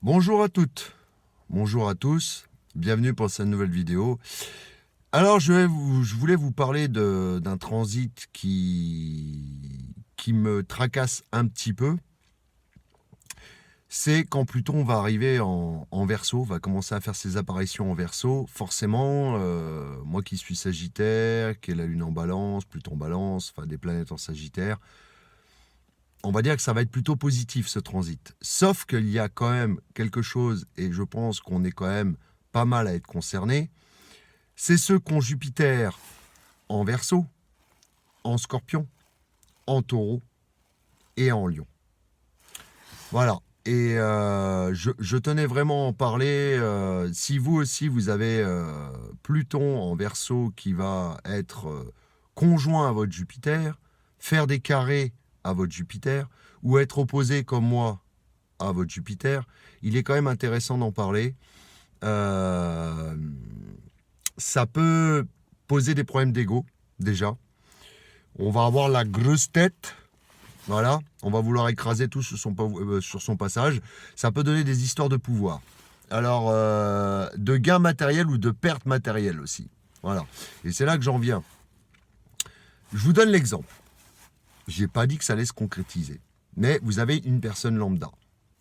Bonjour à toutes, bonjour à tous, bienvenue pour cette nouvelle vidéo. Alors je voulais vous parler d'un transit qui me tracasse un petit peu. C'est quand Pluton va arriver en Verseau, va commencer à faire ses apparitions en Verseau. Forcément, moi qui suis Sagittaire, qui ai la Lune en Balance, Pluton en Balance, enfin des planètes en Sagittaire, on va dire que ça va être plutôt positif ce transit. Sauf qu'il y a quand même quelque chose, et je pense qu'on est quand même pas mal à être concerné, c'est ceux qui ont Jupiter en Verseau, en Scorpion, en Taureau et en Lion. Voilà. Et je tenais vraiment à en parler. Si vous aussi vous avez Pluton en Verseau qui va être conjoint à votre Jupiter, faire des carrés à votre Jupiter, ou être opposé comme moi à votre Jupiter, il est quand même intéressant d'en parler. Euh, Ça peut poser des problèmes d'ego, déjà. On va avoir la grosse tête, voilà. On va vouloir écraser tout sur son passage. Ça peut donner des histoires de pouvoir. Alors, de gains matériels ou de pertes matérielles aussi. Voilà. Et c'est là que j'en viens. Je vous donne l'exemple. J'ai pas dit que ça allait se concrétiser. Mais vous avez une personne lambda.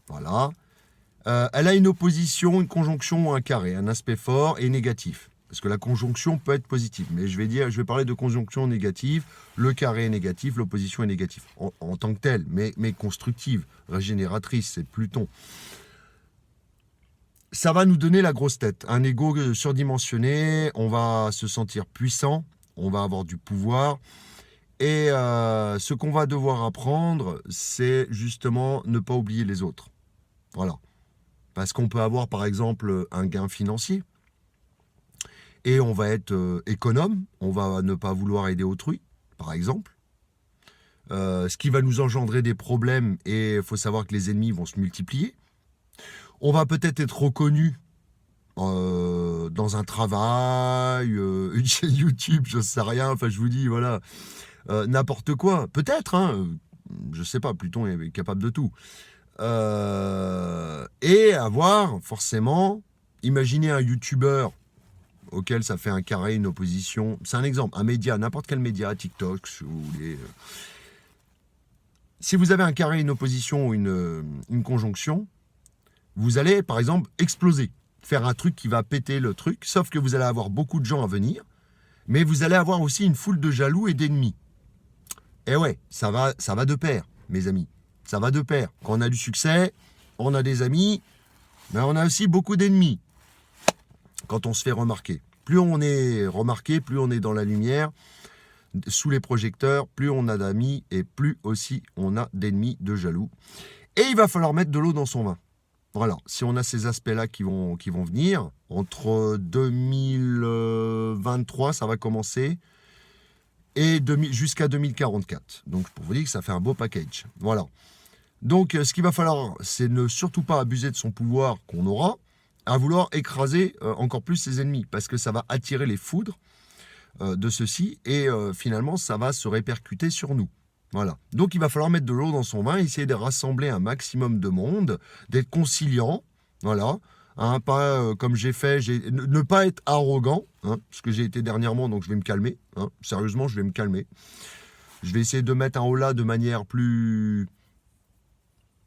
Voilà. Elle a une opposition, une conjonction ou un carré, un aspect fort et négatif. Parce que la conjonction peut être positive. Mais je vais parler de conjonction négative. Le carré est négatif, l'opposition est négative. En tant que telle, mais constructive, régénératrice, c'est Pluton. Ça va nous donner la grosse tête. Un ego surdimensionné, on va se sentir puissant, on va avoir du pouvoir. Et ce qu'on va devoir apprendre, c'est justement ne pas oublier les autres. Voilà. Parce qu'on peut avoir par exemple un gain financier et on va être économe, on va ne pas vouloir aider autrui, par exemple. Ce qui va nous engendrer des problèmes et il faut savoir que les ennemis vont se multiplier. On va peut-être être reconnu dans un travail, une chaîne YouTube, je sais rien, enfin je vous dis, voilà, n'importe quoi. Peut-être, hein, je sais pas, Pluton est capable de tout. Et avoir forcément, imaginez un youtubeur auquel ça fait un carré, une opposition. C'est un exemple, un média, n'importe quel média, TikTok, si vous voulez. Si vous avez un carré, une opposition ou une conjonction, vous allez par exemple exploser, faire un truc qui va péter le truc, sauf que vous allez avoir beaucoup de gens à venir, mais vous allez avoir aussi une foule de jaloux et d'ennemis. Et ouais, ça va de pair, mes amis. Ça va de pair. Quand on a du succès, on a des amis, mais on a aussi beaucoup d'ennemis quand on se fait remarquer. Plus on est remarqué, plus on est dans la lumière, sous les projecteurs, plus on a d'amis et plus aussi on a d'ennemis, de jaloux. Et il va falloir mettre de l'eau dans son vin. Voilà, si on a ces aspects-là qui vont venir, entre 2023, ça va commencer, et jusqu'à 2044. Donc pour vous dire que ça fait un beau package. Voilà. Donc ce qu'il va falloir, c'est ne surtout pas abuser de son pouvoir qu'on aura, à vouloir écraser encore plus ses ennemis, parce que ça va attirer les foudres de ceux-ci, et finalement ça va se répercuter sur nous. Voilà. Donc il va falloir mettre de l'eau dans son vin, essayer de rassembler un maximum de monde, d'être conciliant, voilà. Hein, pas comme j'ai fait, ne pas être arrogant, hein, parce que j'ai été dernièrement, donc je vais me calmer. Hein, sérieusement, je vais me calmer. Je vais essayer de mettre un holà de manière plus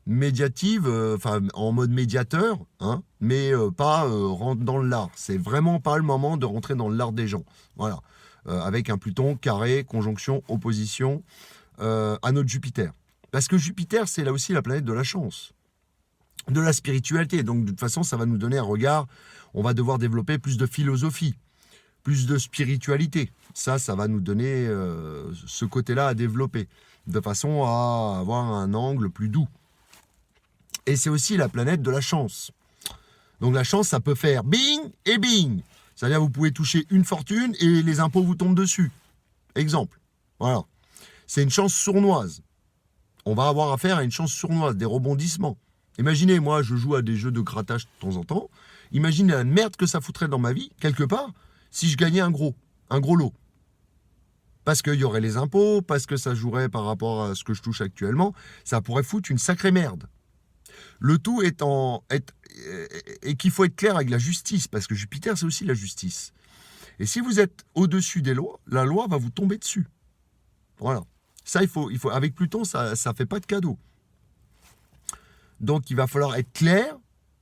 médiative, enfin en mode médiateur, hein, mais pas rentre dans l'art. C'est vraiment pas le moment de rentrer dans l'art des gens. Voilà. Avec un Pluton carré, conjonction, opposition à notre Jupiter. Parce que Jupiter, c'est là aussi la planète de la chance, de la spiritualité. Donc de toute façon, ça va nous donner un regard. On va devoir développer plus de philosophie, plus de spiritualité. Ça va nous donner ce côté-là à développer, de façon à avoir un angle plus doux. Et c'est aussi la planète de la chance. Donc la chance, ça peut faire bing et bing. C'est-à-dire vous pouvez toucher une fortune et les impôts vous tombent dessus. Exemple. Voilà. C'est une chance sournoise. On va avoir affaire à une chance sournoise, des rebondissements. Imaginez, moi, je joue à des jeux de grattage de temps en temps. Imaginez la merde que ça foutrait dans ma vie, quelque part, si je gagnais un gros lot. Parce qu'il y aurait les impôts, parce que ça jouerait par rapport à ce que je touche actuellement, ça pourrait foutre une sacrée merde. Le tout et qu'il faut être clair avec la justice, parce que Jupiter, c'est aussi la justice. Et si vous êtes au-dessus des lois, la loi va vous tomber dessus. Voilà. Ça, il faut avec Pluton, ça ne fait pas de cadeau. Donc, il va falloir être clair,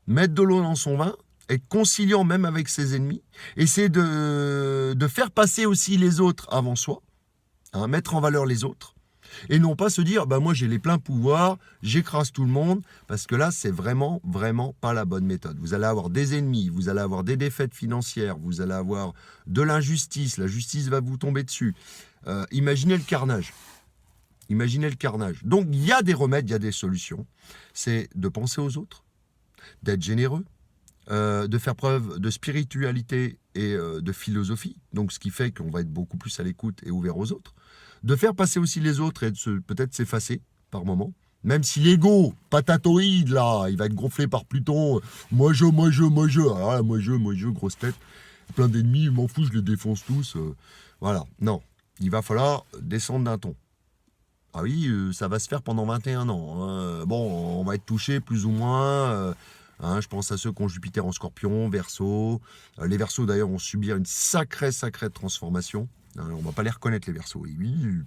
mettre de l'eau dans son vin, être conciliant même avec ses ennemis, essayer de faire passer aussi les autres avant soi, hein, mettre en valeur les autres, et non pas se dire, moi j'ai les pleins pouvoirs, j'écrase tout le monde, parce que là, c'est vraiment, vraiment pas la bonne méthode. Vous allez avoir des ennemis, vous allez avoir des défaites financières, vous allez avoir de l'injustice, la justice va vous tomber dessus. Imaginez le carnage. Imaginez le carnage. Donc, il y a des remèdes, il y a des solutions. C'est de penser aux autres, d'être généreux, de faire preuve de spiritualité et de philosophie, donc ce qui fait qu'on va être beaucoup plus à l'écoute et ouvert aux autres, de faire passer aussi les autres et de peut-être s'effacer par moment, même si l'ego patatoïde, là, il va être gonflé par Pluton, moi je, grosse tête, plein d'ennemis, je m'en fous, je les défonce tous, voilà, non, il va falloir descendre d'un ton. Ah oui, ça va se faire pendant 21 ans. Hein. Bon, on va être touché plus ou moins. Je pense à ceux qui ont Jupiter en Scorpion, Verseau. Les Verseaux, d'ailleurs, vont subir une sacrée transformation. On ne va pas les reconnaître, les Verseaux. Oui.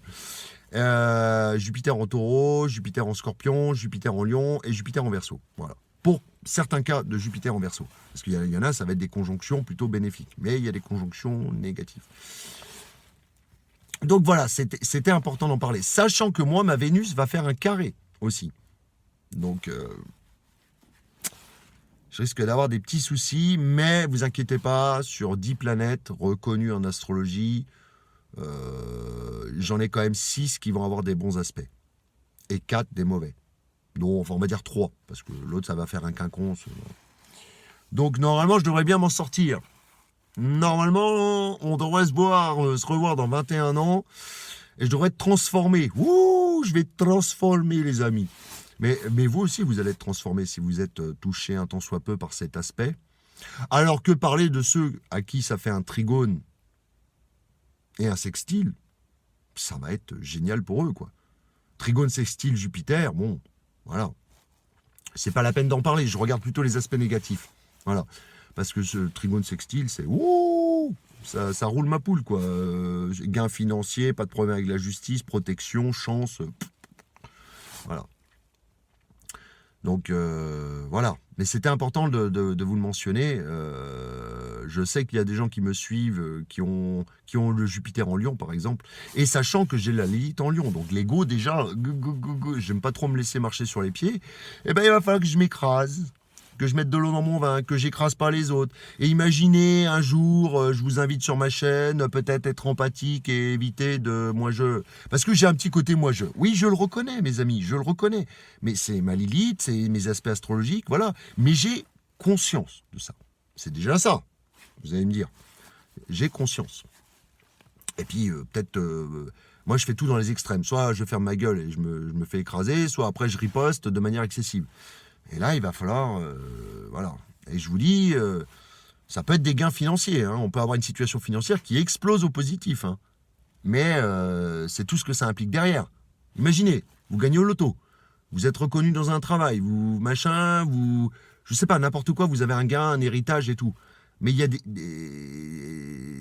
Jupiter en Taureau, Jupiter en Scorpion, Jupiter en Lion et Jupiter en Verseau. Voilà. Pour certains cas de Jupiter en Verseau. Parce qu'il y en a, ça va être des conjonctions plutôt bénéfiques. Mais il y a des conjonctions négatives. Donc voilà, c'était important d'en parler. Sachant que moi, ma Vénus va faire un carré aussi. Donc, je risque d'avoir des petits soucis, mais vous inquiétez pas, sur 10 planètes reconnues en astrologie, j'en ai quand même 6 qui vont avoir des bons aspects. Et 4 des mauvais. Donc, enfin, on va dire 3, parce que l'autre, ça va faire un quinconce. Donc, normalement, je devrais bien m'en sortir. Normalement, on devrait se revoir dans 21 ans et je devrais être transformé. Ouh, je vais être transformé, les amis. Mais vous aussi, vous allez être transformé si vous êtes touché un tant soit peu par cet aspect. Alors que parler de ceux à qui ça fait un trigone et un sextile, ça va être génial pour eux, quoi. Trigone, sextile, Jupiter, bon, voilà. C'est pas la peine d'en parler, je regarde plutôt les aspects négatifs. Voilà. Parce que ce trigone sextile, c'est ouh, ça roule ma poule, quoi. Gain financier, pas de problème avec la justice, protection, chance. Voilà. Donc, voilà. Mais c'était important de vous le mentionner. Je sais qu'il y a des gens qui me suivent, qui ont le Jupiter en Lion, par exemple. Et sachant que j'ai la Lilith en Lion. Donc, l'ego, déjà, j'aime pas trop me laisser marcher sur les pieds. Eh ben, il va falloir que je m'écrase. Que je mette de l'eau dans mon vin, que j'écrase pas les autres. Et imaginez un jour, je vous invite sur ma chaîne, peut-être être empathique et éviter de moi-je. Parce que j'ai un petit côté moi-je. Oui, je le reconnais, mes amis, je le reconnais. Mais c'est ma Lilith, c'est mes aspects astrologiques, voilà. Mais j'ai conscience de ça. C'est déjà ça, vous allez me dire. J'ai conscience. Et puis, peut-être... moi, je fais tout dans les extrêmes. Soit je ferme ma gueule et je me fais écraser, soit après, je riposte de manière excessive. Et là, il va falloir... voilà. Et je vous dis, ça peut être des gains financiers. Hein. On peut avoir une situation financière qui explose au positif. Hein. Mais c'est tout ce que ça implique derrière. Imaginez, vous gagnez au loto. Vous êtes reconnu dans un travail. Je sais pas, n'importe quoi, vous avez un gain, un héritage et tout. Mais il y a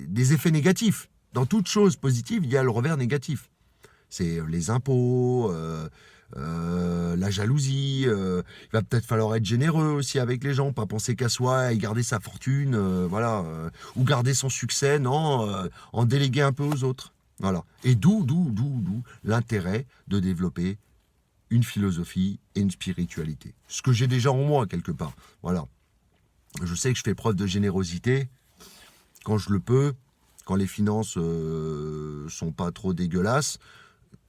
des effets négatifs. Dans toute chose positive, il y a le revers négatif. C'est les impôts... la jalousie, il va peut-être falloir être généreux aussi avec les gens, pas penser qu'à soi et garder sa fortune, ou garder son succès, non, en déléguer un peu aux autres. Voilà. Et d'où l'intérêt de développer une philosophie et une spiritualité. Ce que j'ai déjà en moi, quelque part. Voilà. Je sais que je fais preuve de générosité quand je le peux, quand les finances sont pas trop dégueulasses,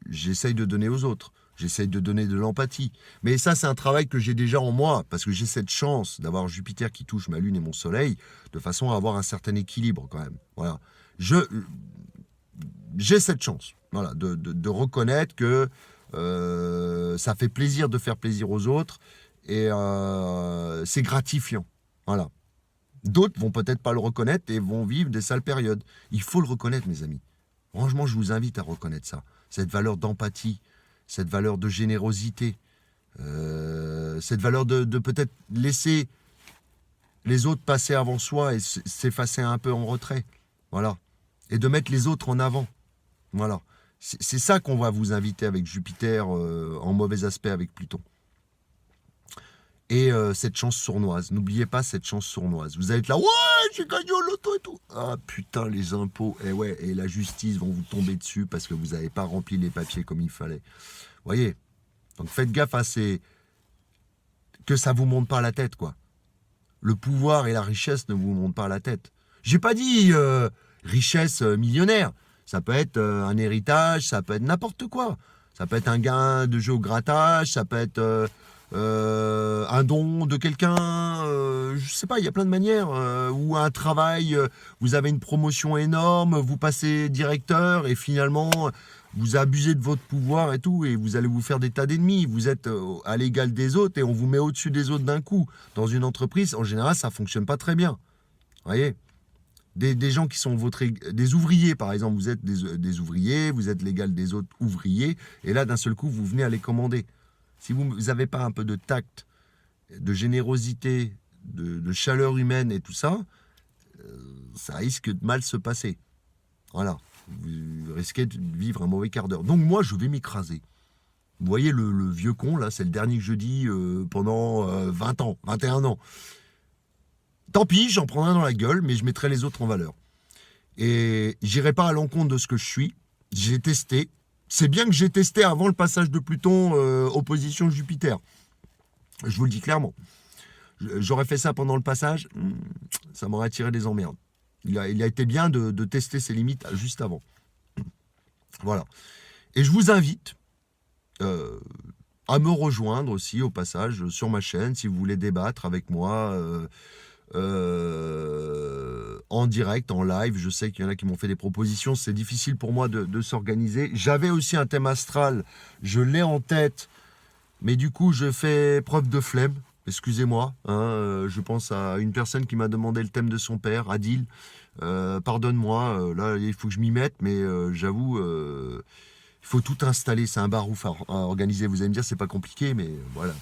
j'essaye de donner aux autres. J'essaye de donner de l'empathie. Mais ça, c'est un travail que j'ai déjà en moi, parce que j'ai cette chance d'avoir Jupiter qui touche ma Lune et mon Soleil, de façon à avoir un certain équilibre quand même. Voilà. J'ai cette chance, voilà, de reconnaître que ça fait plaisir de faire plaisir aux autres, et c'est gratifiant. Voilà. D'autres vont peut-être pas le reconnaître et vont vivre des sales périodes. Il faut le reconnaître, mes amis. Franchement, je vous invite à reconnaître ça. Cette valeur d'empathie, cette valeur de générosité, cette valeur de peut-être laisser les autres passer avant soi et s'effacer un peu en retrait. Voilà. Et de mettre les autres en avant. Voilà. C'est ça qu'on va vous inviter avec Jupiter en mauvais aspect avec Pluton. Et cette chance sournoise. N'oubliez pas cette chance sournoise. Vous allez être là, ouais, j'ai gagné au loto et tout. Ah putain, les impôts. Et ouais, et la justice vont vous tomber dessus parce que vous n'avez pas rempli les papiers comme il fallait. Vous voyez? Donc faites gaffe à que ça vous monte pas à la tête, quoi. Le pouvoir et la richesse ne vous montent pas à la tête. J'ai pas dit richesse millionnaire. Ça peut être un héritage, ça peut être n'importe quoi. Ça peut être un gain de jeu au grattage, ça peut être un don de quelqu'un, je sais pas, il y a plein de manières. Ou un travail, vous avez une promotion énorme, vous passez directeur et finalement vous abusez de votre pouvoir et tout, et vous allez vous faire des tas d'ennemis. Vous êtes à l'égal des autres et on vous met au-dessus des autres d'un coup. Dans une entreprise, en général, ça fonctionne pas très bien. Vous voyez ? Des gens qui sont des ouvriers, par exemple, vous êtes des ouvriers, vous êtes l'égal des autres ouvriers, et là, d'un seul coup, vous venez à les commander. Si vous n'avez pas un peu de tact, de générosité, de chaleur humaine et tout ça, ça risque de mal se passer. Voilà. Vous risquez de vivre un mauvais quart d'heure. Donc moi, je vais m'écraser. Vous voyez le vieux con, là, c'est le dernier que je dis pendant 20 ans, 21 ans. Tant pis, j'en prendrai dans la gueule, mais je mettrai les autres en valeur. Et j'irai pas à l'encontre de ce que je suis. J'ai testé. C'est bien que j'ai testé avant le passage de Pluton opposition Jupiter. Je vous le dis clairement. J'aurais fait ça pendant le passage, ça m'aurait attiré des emmerdes. Il a été bien de tester ses limites juste avant. Voilà. Et je vous invite à me rejoindre aussi au passage sur ma chaîne si vous voulez débattre avec moi en direct, en live. Je sais qu'il y en a qui m'ont fait des propositions. C'est difficile pour moi de s'organiser. J'avais aussi un thème astral. Je l'ai en tête. Mais du coup, je fais preuve de flemme. Excusez-moi. Je pense à une personne qui m'a demandé le thème de son père, Adil. Pardonne-moi. Là, il faut que je m'y mette. Mais j'avoue, il faut tout installer. C'est un barouf à organiser. Vous allez me dire, c'est pas compliqué. Mais voilà,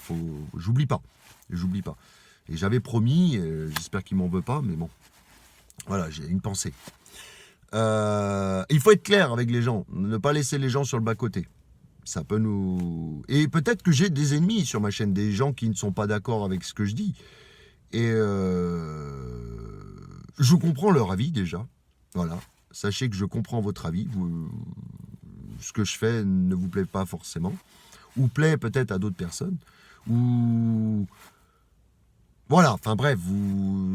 j'oublie pas. J'oublie pas. Et j'avais promis, j'espère qu'il m'en veut pas, mais bon. Voilà, j'ai une pensée. Il faut être clair avec les gens, ne pas laisser les gens sur le bas-côté. Ça peut nous... Et peut-être que j'ai des ennemis sur ma chaîne, des gens qui ne sont pas d'accord avec ce que je dis. Et je comprends leur avis déjà. Voilà. Sachez que je comprends votre avis. Ce que je fais ne vous plaît pas forcément. Ou plaît peut-être à d'autres personnes. Ou... Voilà, enfin bref, vous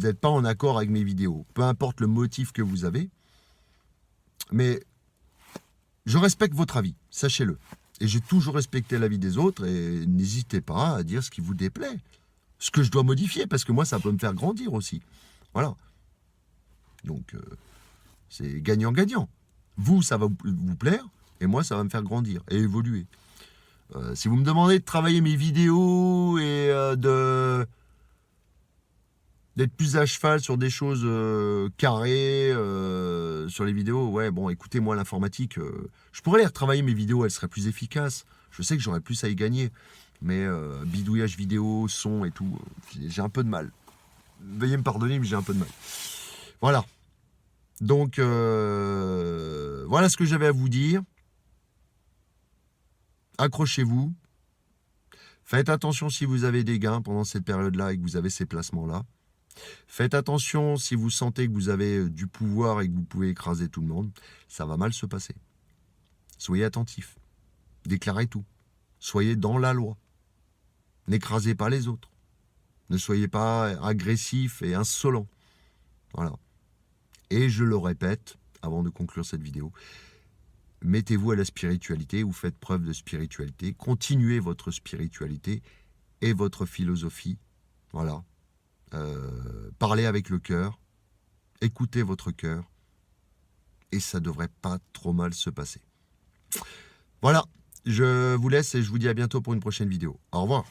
n'êtes pas en accord avec mes vidéos. Peu importe le motif que vous avez. Mais je respecte votre avis, sachez-le. Et j'ai toujours respecté l'avis des autres et n'hésitez pas à dire ce qui vous déplaît. Ce que je dois modifier, parce que moi, ça peut me faire grandir aussi. Voilà. Donc, c'est gagnant-gagnant. Vous, ça va vous plaire, et moi, ça va me faire grandir et évoluer. Si vous me demandez de travailler mes vidéos et d'être plus à cheval sur des choses carrées, sur les vidéos, ouais, bon, écoutez, moi, l'informatique, je pourrais les retravailler, mes vidéos, elles seraient plus efficaces. Je sais que j'aurais plus à y gagner. Mais bidouillage vidéo, son et tout, j'ai un peu de mal. Veuillez me pardonner, mais j'ai un peu de mal. Voilà. Donc, voilà ce que j'avais à vous dire. Accrochez-vous. Faites attention si vous avez des gains pendant cette période-là et que vous avez ces placements-là. Faites attention si vous sentez que vous avez du pouvoir et que vous pouvez écraser tout le monde. Ça va mal se passer. Soyez attentifs. Déclarez tout. Soyez dans la loi. N'écrasez pas les autres. Ne soyez pas agressif et insolent. Voilà. Et je le répète, avant de conclure cette vidéo, mettez-vous à la spiritualité ou faites preuve de spiritualité. Continuez votre spiritualité et votre philosophie. Voilà. Parlez avec le cœur. Écoutez votre cœur. Et ça ne devrait pas trop mal se passer. Voilà. Je vous laisse et je vous dis à bientôt pour une prochaine vidéo. Au revoir.